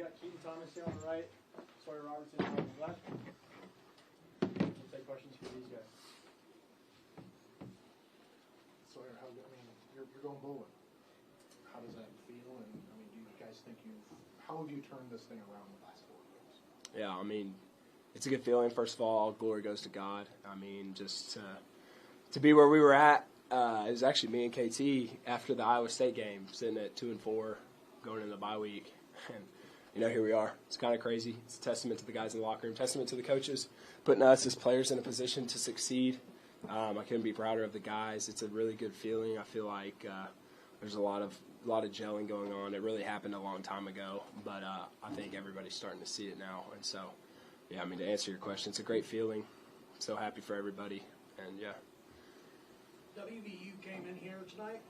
got Keaton Thomas here on the right, Sawyer Robertson on the left. We'll take questions for these guys. Sawyer, you're going bowling. How does that feel? And do you guys think how have you turned this thing around the last 4 years? Yeah, it's a good feeling. First of all glory goes to God. Just to be where we were at, it was actually me and KT after the Iowa State game, sitting at 2-4, going into the bye week. And, here we are. It's kind of crazy. It's a testament to the guys in the locker room, testament to the coaches, putting us as players in a position to succeed. I couldn't be prouder of the guys. It's a really good feeling. I feel like there's a lot of gelling going on. It really happened a long time ago, but I think everybody's starting to see it now. And so, yeah, to answer your question, it's a great feeling. I'm so happy for everybody, and yeah. WVU came in here tonight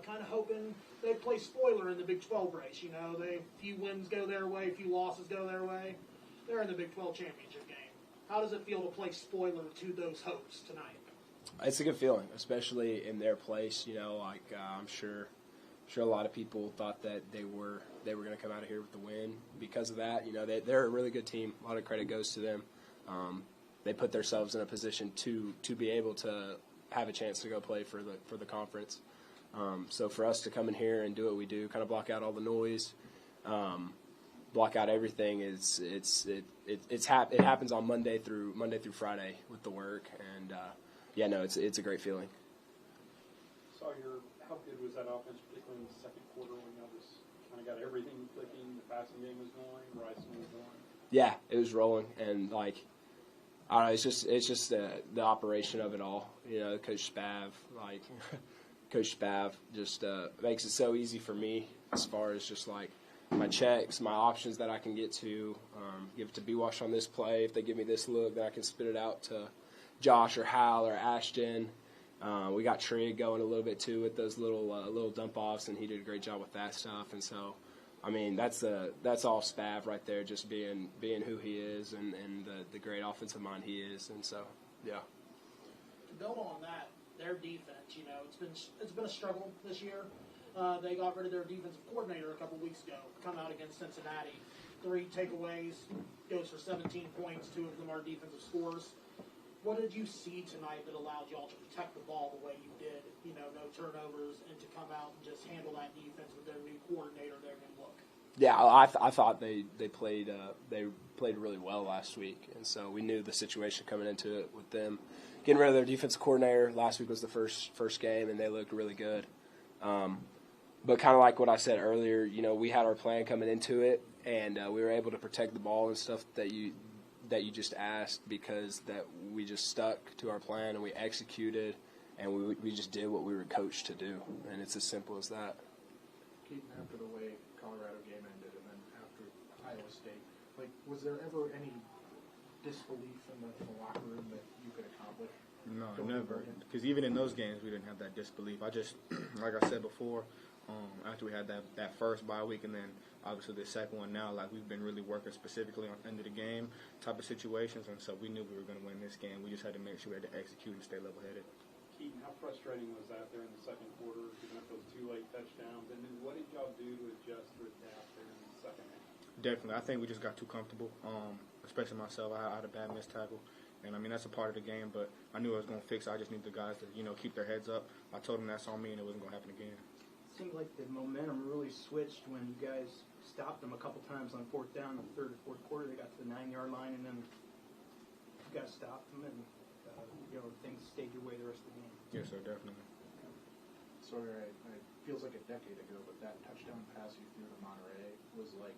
kind of hoping they'd play spoiler in the Big 12 race. A few wins go their way, a few losses go their way. They're in the Big 12 championship game. How does it feel to play spoiler to those hopes tonight? It's a good feeling, especially in their place. I'm sure a lot of people thought that they were going to come out of here with the win because of that. They're a really good team. A lot of credit goes to them. They put themselves in a position to be able to have a chance to go play for the conference. So for us to come in here and do what we do, kind of block out all the noise, block out everything, it happens on Monday through Friday with the work, and it's a great feeling. How good was that offense, particularly in the second quarter when y'all just kind of got everything clicking? The passing game was going, Bryson was going. Yeah, it was rolling, and I don't know. It's just the operation of it all. Coach Spav just makes it so easy for me as far as just my checks, my options that I can get to. Give it to B-Wash on this play. If they give me this look, then I can spit it out to Josh or Hal or Ashton. We got Trig going a little bit too with those little dump offs, and he did a great job with that stuff. And so, that's all Spav right there, just being who he is and the great offensive mind he is. And so, yeah. To build on that, their defense, it's been a struggle this year. They got rid of their defensive coordinator a couple weeks ago. Come out against Cincinnati, 3 takeaways, goes for 17 points. 2 of them are defensive scores. What did you see tonight that allowed y'all to protect the ball the way you did? No turnovers, and to come out and just handle that defense with their new coordinator, their new look. Yeah, I thought they played really well last week, and so we knew the situation coming into it with them getting rid of their defensive coordinator. Last week was the first game, and they looked really good. But kind of like what I said earlier, we had our plan coming into it, and we were able to protect the ball and stuff that you just asked, because that we just stuck to our plan and we executed, and we just did what we were coached to do, and it's as simple as that. Keaton, after the way Colorado game ended and then after Iowa State, was there ever any disbelief in the locker room that you could accomplish? No, never. Because even in those games, we didn't have that disbelief. I just, like I said before, after we had that first bye week and then obviously the second one now, we've been really working specifically on end of the game type of situations, and so we knew we were going to win this game. We just had to make sure we had to execute and stay level-headed. Keaton, how frustrating was that there in the second quarter, giving up those 2 late touchdowns? And then what did y'all do to adjust or adapt there in the second half? Definitely. I think we just got too comfortable, especially myself. I had a bad missed tackle. And, that's a part of the game, but I knew I was going to fix it. I just need the guys to, keep their heads up. I told them that's on me and it wasn't going to happen again. It seemed like the momentum really switched when you guys stopped them a couple times on 4th down in the 3rd or 4th quarter. They got to the 9-yard line, and then you guys stopped them, and things stayed your way the rest of the game. Yes, sir, definitely. Sorry, it feels like a decade ago, but that touchdown pass you threw to Monterey was like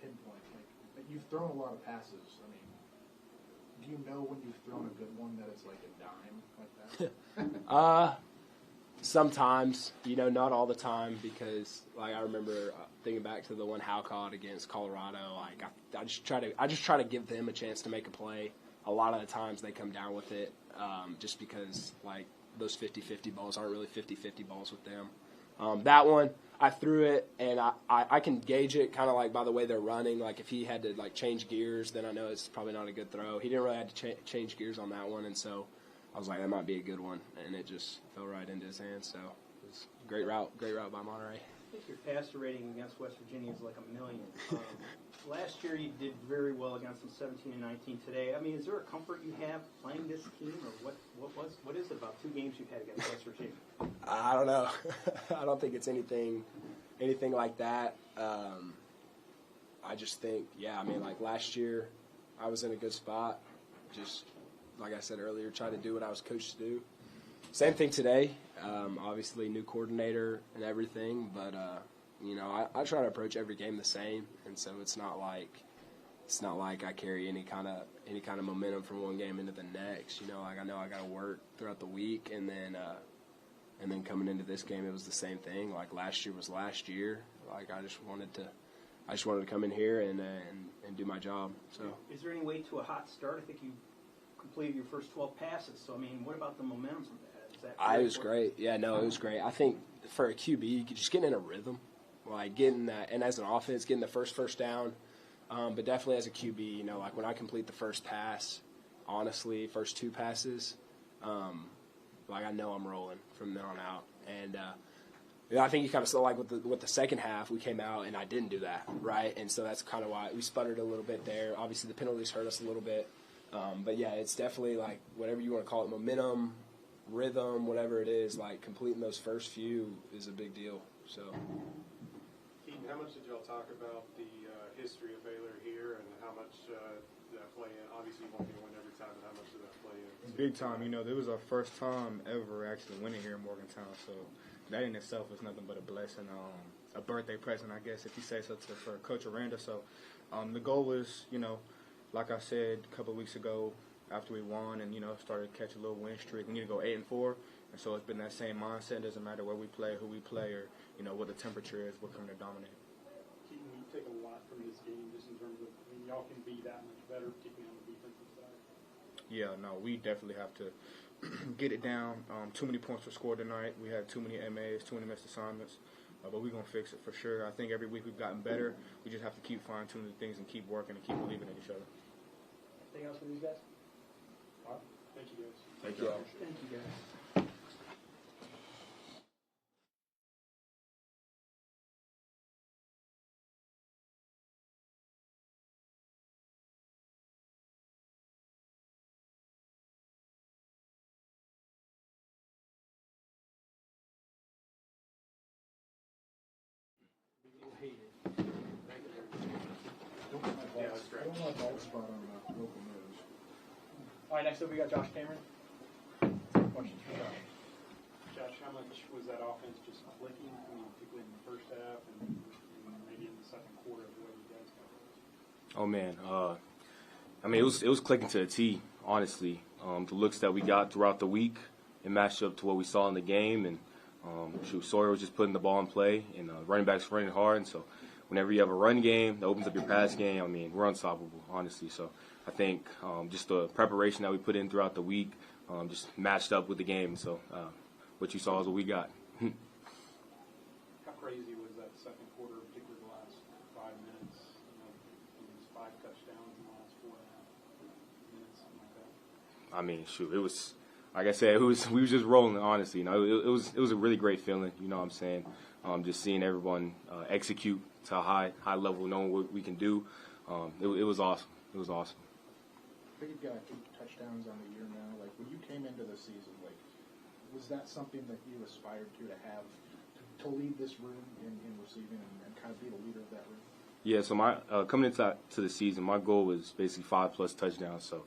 pinpoint. You've thrown a lot of passes. Do you know when you've thrown a good one that it's like a dime like that? Sometimes, not all the time, because I remember thinking back to the one Hal caught against Colorado. I just try to give them a chance to make a play. A lot of the times they come down with it, just because those 50-50 balls aren't really 50-50 balls with them. That one, I threw it, and I can gauge it kind of by the way they're running. If he had to change gears, then I know it's probably not a good throw. He didn't really have to change gears on that one, and so I was like, that might be a good one, and it just fell right into his hands. So it was a great route by Monterey. think your passer rating against West Virginia is like 1 million. Last year you did very well against them, 17 and 19 today. I mean, is there a comfort you have playing this team, or what is it about 2 games you've had against West Virginia? I don't know. I don't think it's anything like that. I just think, I mean, like last year, I was in a good spot. Just like I said earlier, trying to do what I was coached to do. Same thing today. Obviously, new coordinator and everything, but I try to approach every game the same, and so it's not like I carry any kind of momentum from one game into the next. Like I know I got to work throughout the week, and then coming into this game, it was the same thing. Like last year was last year. Like I just wanted to come in here and do my job. So is there any way to a hot start? I think you completed your first 12 passes. So I mean, what about the momentum from that? It was great. Yeah, no, it was great. I think for a QB, just getting in a rhythm, like getting that, and as an offense, getting the first down. But definitely as a QB, like when I complete the first pass, honestly, first 2 passes, like I know I'm rolling from there on out. And I think you kind of saw like with the second half, we came out and I didn't do that, right? And so that's kind of why we sputtered a little bit there. Obviously, the penalties hurt us a little bit. But yeah, it's definitely like whatever you want to call it, momentum, rhythm, whatever it is, like completing those first few is a big deal. So, Keaton, how much did y'all talk about the history of Baylor here, and how much that play in? Obviously, you won't get a win every time, but how much did that play in? Big time. This was our first time ever actually winning here in Morgantown, so that in itself is nothing but a blessing, a birthday present, I guess, if you say so, for Coach Aranda. So the goal was, like I said a couple of weeks ago, after we won and, started to catch a little win streak, we need to go 8-4. And so it's been that same mindset. It doesn't matter where we play, who we play, or, what the temperature is. We're coming to dominate. Keaton, you take a lot from this game just in terms of, y'all can be that much better, particularly on the defensive side. Yeah, no, we definitely have to get it down. Too many points were scored tonight. We had too many MAs, too many missed assignments. But we're going to fix it for sure. I think every week we've gotten better. We just have to keep fine-tuning the things and keep working and keep believing in each other. Anything else for these guys? Thank you, guys. thank you. Thank you, guys. I don't know about spot on local news. All right, next up we got Josh Cameron. Questions for Josh? Josh, how much was that offense just clicking, particularly in the first half and maybe in the second quarter of the way you guys got? Oh man, it was clicking to a T. Honestly, the looks that we got throughout the week, it matched up to what we saw in the game, and Sawyer was just putting the ball in play, and running backs running hard. And so, whenever you have a run game that opens up your pass game, we're unstoppable, honestly. So, I think just the preparation that we put in throughout the week just matched up with the game. So, what you saw is what we got. How crazy was that second quarter, particularly the last 5 minutes? It was 5 touchdowns in the last 4.5 minutes, something like that. It was, like I said, we was just rolling, honestly. It was a really great feeling, you know what I'm saying? Just seeing everyone execute to a high level, knowing what we can do. It was awesome. It was awesome. I think you've got 8 touchdowns on the year now. Like, when you came into the season, like, was that something that you aspired to have, to lead this room in receiving and kind of be the leader of that room? Yeah, so my coming into the season, my goal was basically 5+ touchdowns. So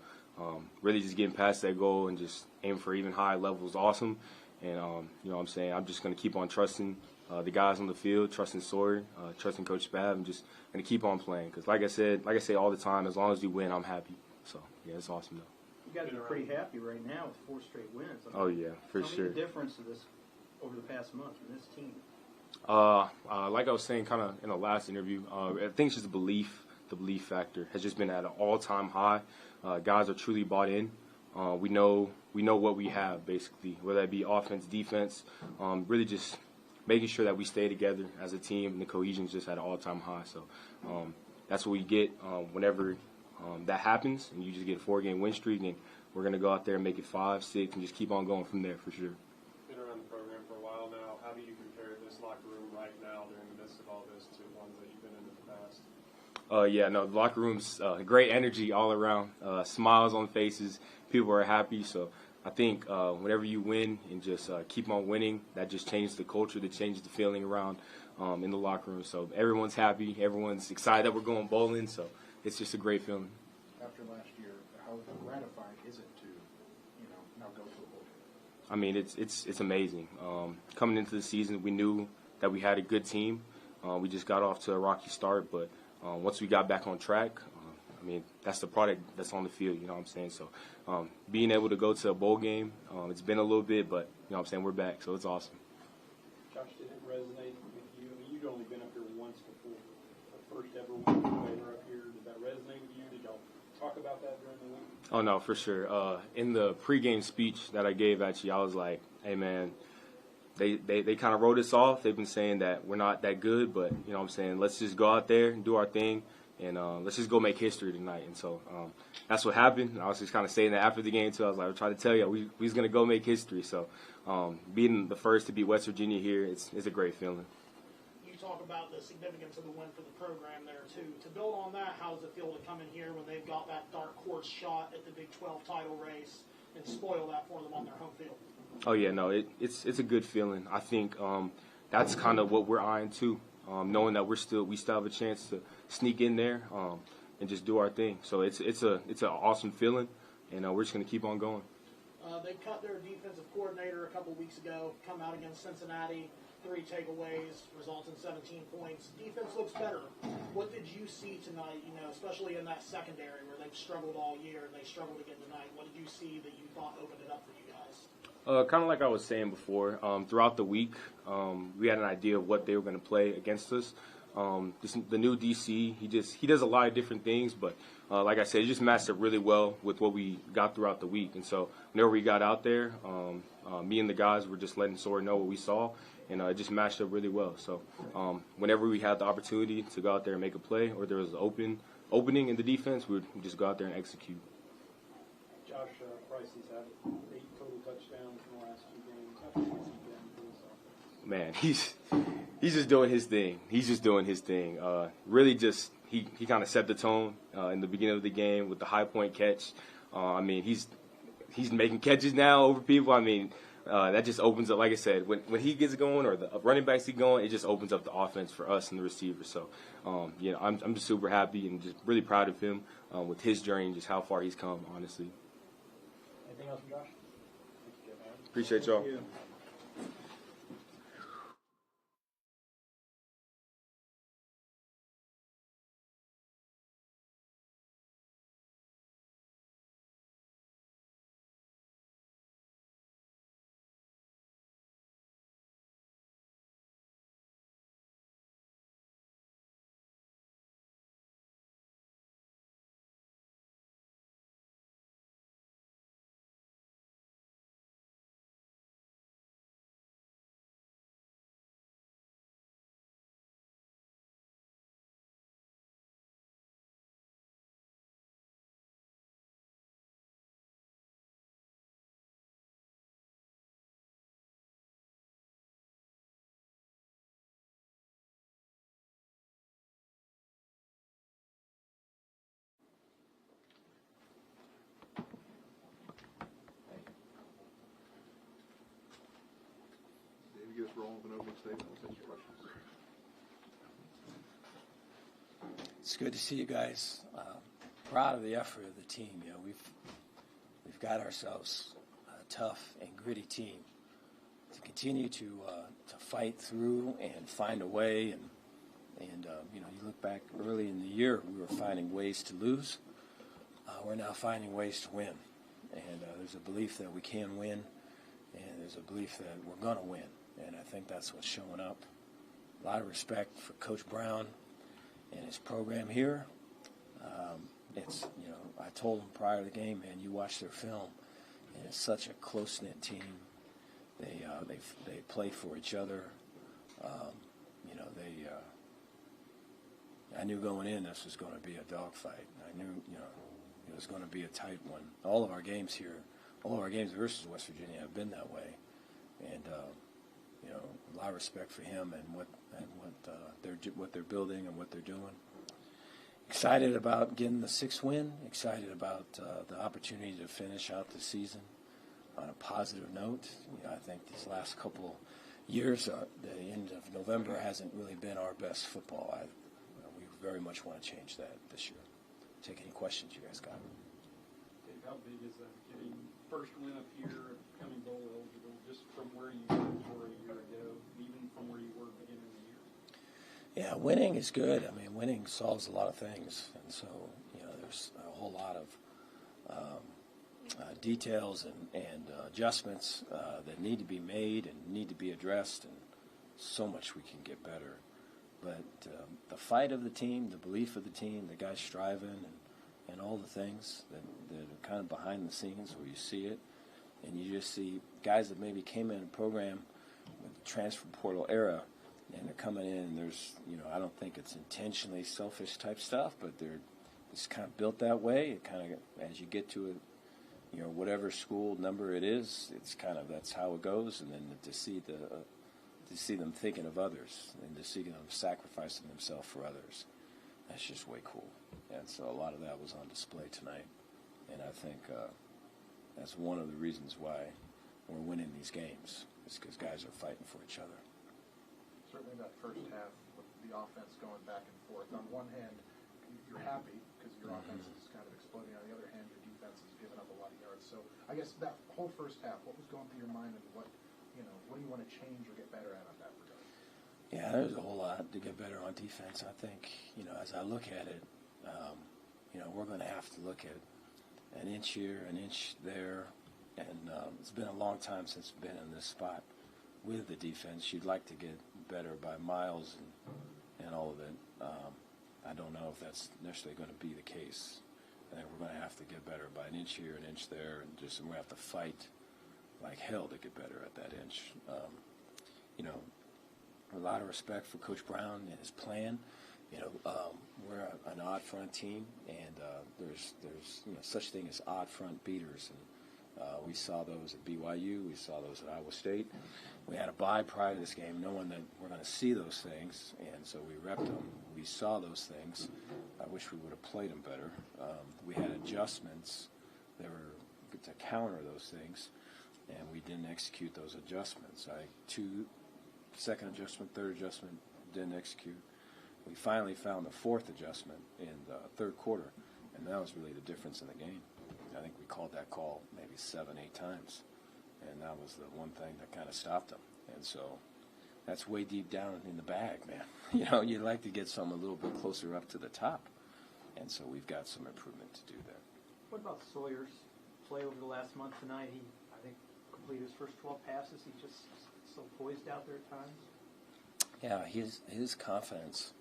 really just getting past that goal and just aiming for even high levels, awesome. And you know what I'm saying, I'm just going to keep on trusting the guys on the field, trusting Sawyer, trusting Coach Spav, and just going to keep on playing. Because like I say all the time, as long as we win, I'm happy. So yeah, it's awesome though. You guys are pretty happy right now with 4 straight wins. Oh yeah, for sure. Tell me the difference of this over the past month in this team. Like I was saying kind of in the last interview, I think it's just the belief factor has just been at an all-time high. Guys are truly bought in. We know what we have, basically, whether that be offense, defense, really just making sure that we stay together as a team, and the cohesion is just at an all-time high. So that's what we get whenever that happens, and you just get a 4-game win streak, and we're going to go out there and make it 5, 6, and just keep on going from there for sure. Been around the program for a while now. How do you compare this locker room right now during the midst of all this to ones that you've been in the past? Yeah, no, the locker room's great energy all around, smiles on faces, people are happy. So I think whenever you win and just keep on winning, that just changes the culture, that changes the feeling around in the locker room. So everyone's happy, everyone's excited that we're going bowling. So it's just a great feeling. After last year, how gratifying is it to, now go to a bowl game? I mean, it's amazing. Coming into the season, we knew that we had a good team. We just got off to a rocky start, but once we got back on track, I mean, that's the product that's on the field, you know what I'm saying? So being able to go to a bowl game, it's been a little bit, but, you know what I'm saying, we're back, so it's awesome. Josh, did it resonate with you? I mean, you'd only been up here once before, the first ever week they were up here. Did that resonate with you? Did y'all talk about that during the week? Oh, no, for sure. In the pregame speech that I gave, actually, I was like, hey, man, they kind of wrote us off. They've been saying that we're not that good, but, you know what I'm saying, let's just go out there and do our thing, and let's just go make history tonight. And so that's what happened. And I was just kind of saying that after the game, too. I was like, I'm trying to tell you, we was going to go make history. So being the first to beat West Virginia here, it's a great feeling. You talk about the significance of the win for the program there, too. To build on that, how does it feel to come in here when they've got that dark horse shot at the Big 12 title race and spoil that for them on their home field? Oh, yeah, no, it's a good feeling. I think that's kind of what we're eyeing, too, knowing that we still have a chance to sneak in there and just do our thing. So it's an awesome feeling, and we're just going to keep on going. They cut their defensive coordinator a couple weeks ago, come out against Cincinnati, 3 takeaways, results in 17 points. Defense looks better. What did you see tonight, especially in that secondary where they've struggled all year and they struggled again tonight? What did you see that you thought opened it up for you guys? Kind of like I was saying before, throughout the week, we had an idea of what they were going to play against us. The new DC, he does a lot of different things, but like I said, he just matched up really well with what we got throughout the week. And so whenever we got out there, me and the guys were just letting Sawyer know what we saw, and it just matched up really well. So whenever we had the opportunity to go out there and make a play, or there was an opening in the defense, we would just go out there and execute. Josh Price's had 8 total touchdowns in the last 2 games. How do you see him for this offense? Man, he's just doing his thing. He's just doing his thing. Really just he kind of set the tone in the beginning of the game with the high point catch. I mean, he's making catches now over people. I mean, that just opens up, like I said, when he gets going or the running backs get going, it just opens up the offense for us and the receivers. So, I'm just super happy and just really proud of him with his journey and just how far he's come, honestly. Anything else from Josh? Appreciate y'all. Thank you. Dave, get us rolling with an opening statement. We'll take your questions. It's good to see you guys. Proud of the effort of the team. We've got ourselves a tough and gritty team to continue to fight through and find a way. And you look back early in the year, we were finding ways to lose. We're now finding ways to win. And there's a belief that we can win, and there's a belief that we're going to win. And I think that's what's showing up. A lot of respect for Coach Brown and his program here. I told him prior to the game, man, you watch their film, and it's such a close-knit team. They play for each other. I knew going in this was going to be a dogfight. I knew, it was going to be a tight one. All of our games here, all of our games versus West Virginia have been that way. And, a lot lot of respect for him and what they're building and what they're doing. Excited about getting the 6th win. Excited about the opportunity to finish out the season on a positive note. I think these last couple years, the end of November hasn't really been our best football. We very much want to change that this year. Take any questions you guys got. Dave, how big is that getting first win up here, becoming bowl eligible, just from where you were a year ago, even from where you were at the beginning of the year? Yeah, winning is good. I mean, winning solves a lot of things, and so there's a whole lot of details and adjustments that need to be made and need to be addressed, and so much we can get better. But the fight of the team, the belief of the team, the guys striving, and all the things that are kind of behind the scenes where you see it, and you just see guys that maybe came in a program with the transfer portal era, and they're coming in, and there's, I don't think it's intentionally selfish type stuff, but it's kind of built that way. It kind of, as you get to it, whatever school number it is, it's kind of, that's how it goes. And then to see them thinking of others and to see them sacrificing themselves for others, that's just way cool. And so a lot of that was on display tonight. And I think that's one of the reasons why we're winning these games, is because guys are fighting for each other. Certainly that first half with the offense going back and forth. On one hand, you're happy because your offense is kind of exploding. On the other hand, your defense is giving up a lot of yards. So I guess that whole first half, what was going through your mind, and what do you want to change or get better at on that regard? Yeah, there's a whole lot to get better on defense. I think, as I look at it, we're going to have to look at an inch here, an inch there, and it's been a long time since we've been in this spot with the defense. You'd like to get better by miles and all of it. I don't know if that's necessarily going to be the case. I think we're going to have to get better by an inch here, an inch there, and we're going to have to fight like hell to get better at that inch. A lot of respect for Coach Brown and his plan. We're an odd front team, and there's such thing as odd front beaters, and we saw those at BYU, we saw those at Iowa State. We had a bye prior to this game, knowing that we're going to see those things, and so we repped them. We saw those things. I wish we would have played them better. We had adjustments that were to counter those things, and we didn't execute those adjustments. Second adjustment, third adjustment, didn't execute. We finally found the fourth adjustment in the third quarter, and that was really the difference in the game. I think we called that call maybe 7-8 times, and that was the one thing that kind of stopped them. And so that's way deep down in the bag, man. You'd like to get something a little bit closer up to the top, and so we've got some improvement to do there. What about Sawyer's play over the last month tonight? He, I think, completed his first 12 passes. He's just so poised out there at times. Yeah, his confidence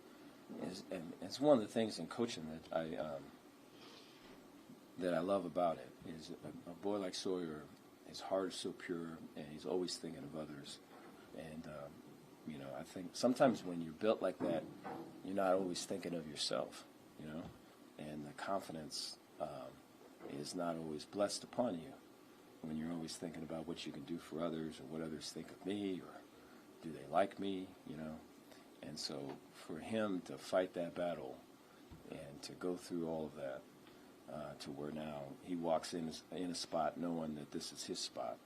is, and it's one of the things in coaching that I love about it, is a boy like Sawyer, his heart is so pure, and he's always thinking of others. And I think sometimes when you're built like that, you're not always thinking of yourself, and the confidence is not always blessed upon you when you're always thinking about what you can do for others, or what others think of me, or do they like me, And so for him to fight that battle and to go through all of that, to where now he walks in a spot knowing that this is his spot,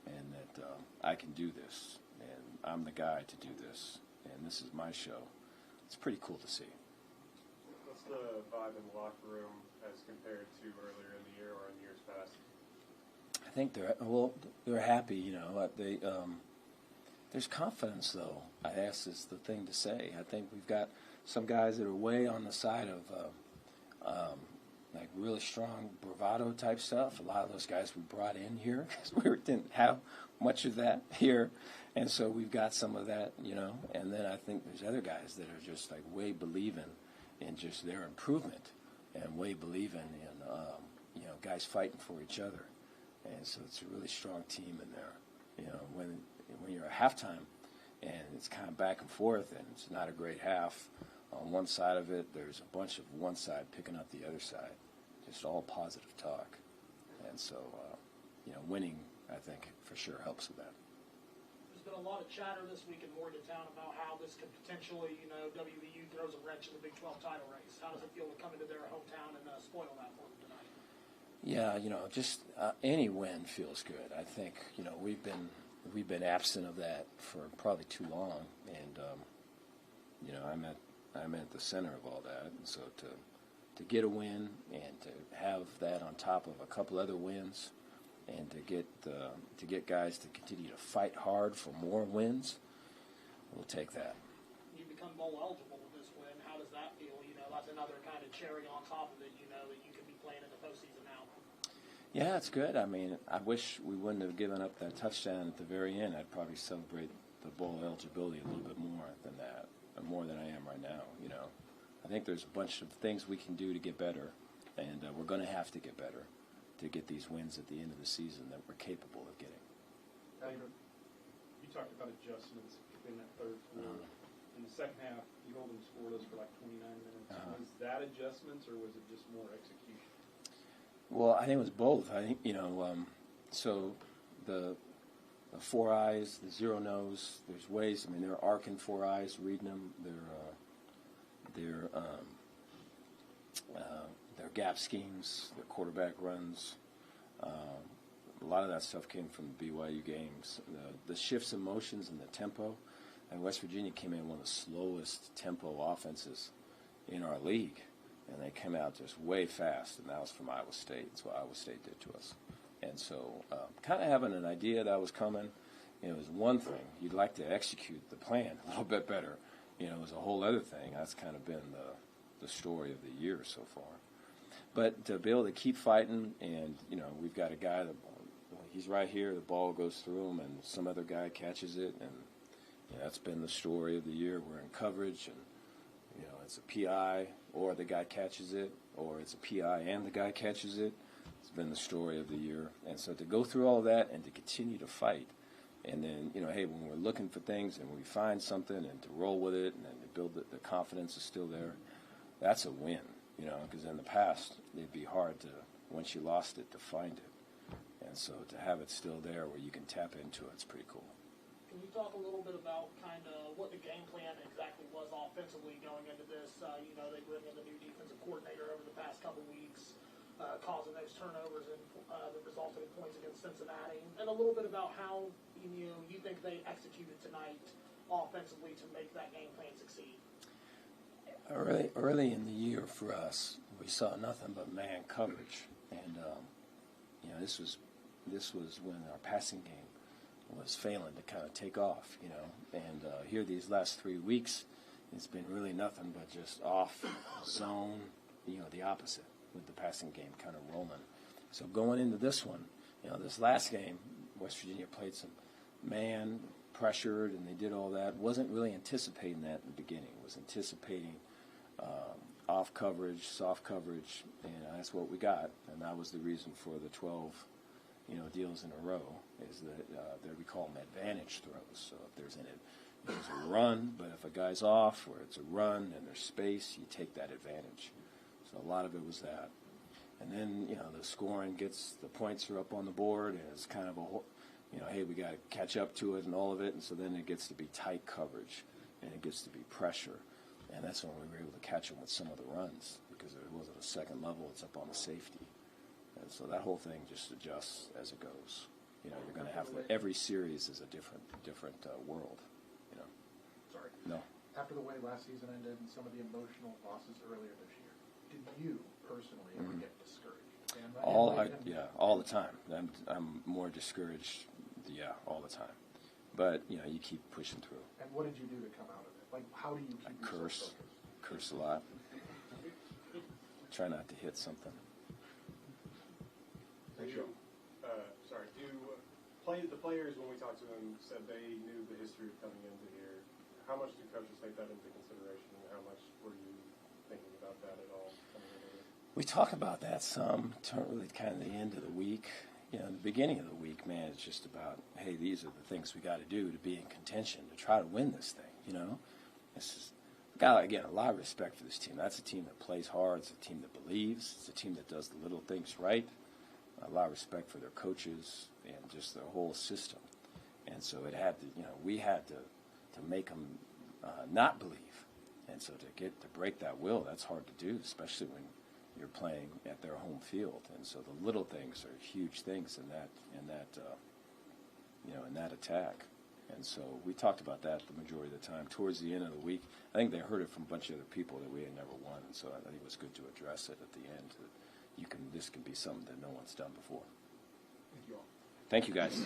and that I can do this, and I'm the guy to do this, and this is my show. It's pretty cool to see. What's the vibe in the locker room as compared to earlier in the year or in years past? I think they're happy. There's confidence, though. I guess is the thing to say. I think we've got some guys that are way on the side of like really strong bravado type stuff. A lot of those guys we brought in here because we didn't have much of that here, and so we've got some of that, And then I think there's other guys that are just like way believing in just their improvement, and way believing in guys fighting for each other, and so it's a really strong team in there. When you're at halftime and it's kind of back and forth and it's not a great half on one side of it, there's a bunch of one side picking up the other side, just all positive talk. And so, winning, I think, for sure helps with that. There's been a lot of chatter this week in Morgantown about how this could potentially, WVU throws a wrench in the Big 12 title race. How does it feel to come into their hometown and spoil that for them tonight? Yeah, just any win feels good. I think we've been absent of that for probably too long, and I'm at the center of all that, and so to get a win and to have that on top of a couple other wins, and to get guys to continue to fight hard for more wins, we'll take that. You become bowl eligible with this win. How does that feel? That's another kind of cherry on top of it. That you could be playing in the postseason now. Yeah, it's good. I mean, I wish we wouldn't have given up that touchdown at the very end. I'd probably celebrate the bowl eligibility a little bit more than that, more than I am right now. I think there's a bunch of things we can do to get better, and we're going to have to get better to get these wins at the end of the season that we're capable of getting. You talked about adjustments in that third quarter. In the second half, you hold them scoreless for like 29 minutes. Was that adjustments, or was it just more execution? Well, I think it was both. I think, so the 4 eyes, the 0 nose, there's ways. I mean, they're arcing 4 eyes, reading them. They're gap schemes, their quarterback runs. A lot of that stuff came from the BYU games. The shifts in motions and the tempo. And West Virginia came in one of the slowest tempo offenses in our league. And they came out just way fast, and that was from Iowa State. That's what Iowa State did to us. And so kind of having an idea that was coming, it was one thing. You'd like to execute the plan a little bit better. It was a whole other thing. That's kind of been the story of the year so far. But to be able to keep fighting, and, we've got a guy that he's right here, the ball goes through him, and some other guy catches it, and that's been the story of the year. We're in coverage, and, it's a PI, or the guy catches it, or it's a PI and the guy catches it. It's been the story of the year. And so to go through all that and to continue to fight, and then, hey, when we're looking for things and we find something and to roll with it and then to build the confidence is still there, that's a win, because in the past it'd be hard to, once you lost it, to find it. And so to have it still there where you can tap into it's pretty cool. Can you talk a little bit about kind of what the game plan exactly was offensively going into this? They bring in the new defensive coordinator over the past couple weeks, causing those turnovers and that resulted in points against Cincinnati, and a little bit about how you think they executed tonight offensively to make that game plan succeed. Early in the year for us, we saw nothing but man coverage, and this was when our passing game was failing to kind of take off, and here these last 3 weeks, it's been really nothing but just off zone, the opposite with the passing game kind of rolling. So going into this one, this last game, West Virginia played some man, pressured, and they did all that. Wasn't really anticipating that in the beginning. Was anticipating off coverage, soft coverage, and that's what we got. And that was the reason for the 12, deals in a row, is that we call them advantage throws. So if there's a run, but if a guy's off or it's a run and there's space, you take that advantage. So a lot of it was that. And then, the scoring the points are up on the board, and it's kind of hey, we got to catch up to it and all of it. And so then it gets to be tight coverage, and it gets to be pressure. And that's when we were able to catch them with some of the runs, because it wasn't a second level, it's up on the safety. And so that whole thing just adjusts as it goes. You're going to have every series is a different world. Sorry. No. After the way last season ended and some of the emotional losses earlier this year, did you personally ever get discouraged? All the time. I'm more discouraged. Yeah, all the time. But you keep pushing through. And what did you do to come out of it? Like, how do you keep yourself focused? Curse a lot. Try not to hit something. The players, when we talked to them, said they knew the history of coming into here. How much do coaches take that into consideration, and how much were you thinking about that at all coming into it? We talk about that some, really kind of the end of the week. The beginning of the week, man, it's just about, hey, these are the things we got to do to be in contention, to try to win this thing, It's just, got, again, a lot of respect for this team. That's a team that plays hard. It's a team that believes. It's a team that does the little things right. A lot of respect for their coaches and just their whole system. And so it had to, we had to make them not believe. And so to break that will, that's hard to do, especially when you're playing at their home field. And so the little things are huge things in that attack. And so we talked about that the majority of the time. Towards the end of the week, I think they heard it from a bunch of other people that we had never won, and so I think it was good to address it at the end. That this can be something that no one's done before. Thank you all. Thank you, guys.